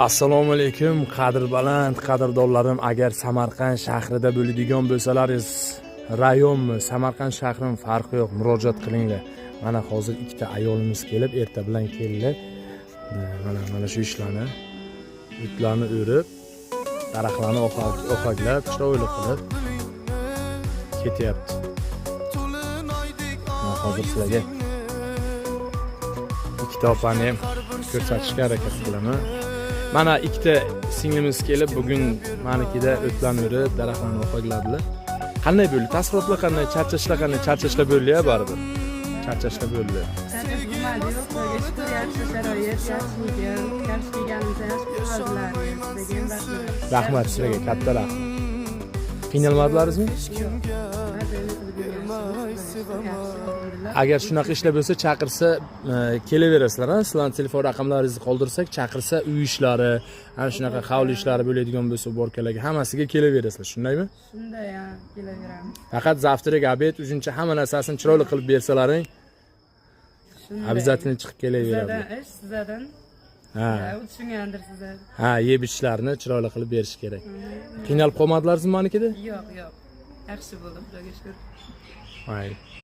Assalomu alaykum qadrbaland qadrdonlarim. Agar Samarqand shahrida bo'ladigan bo'lsalaringiz, rayonmi, Samarqand shahrimi farqi yo'q, murojaat qilinglar. Mana hozir ikkita ayolimiz kelib, erta bilan keldilar. Mana shu ishlarni, o'tlarni o'rib, daraxtlarni o'qaklab, chiroyli qilib ketyapti. Hozir sizlarga ikkita opani ham ko'rsatishga harakat qilaman. Mana ikkita singlimiz kelib, bugun menikida o'tlarni o'rib, daraxtlarni o'qakladilar. Qanday bo'ldi? Taassurotlar qanday? Charchashlar qanday? Charchashlar bo'ldi-ya baribir. Charchashlar bo'ldi. Rahmat sizlarga, katta rahmat. Qiynalmadingizmi? Agar shunaqa ishlar bo'lsa, chaqirsa kelaverasizlar, ha? Sizlarning telefon raqamlaringizni qoldirsak, chaqirsa uy ishlari, ana shunaqa hovli ishlari bo'ladigan bo'lsa, borkalarga hammasiga kelaverasizlar, shundaymi? Shunday, ha, kelaveramiz. Faqat zavtrak obed uchuncha hamma narsasini chiroyli qilib bersalaring, obязательно chiqib kelaveradi. Sizlardan. Ha. Tushungandir sizlar. Ha, yeb ichishlarni chiroyli qilib berish kerak. Qiynalib qolmadilaringizmi menikida? Yo'q. Yaxshi bo'ldi, xudoga shukr. Mayli.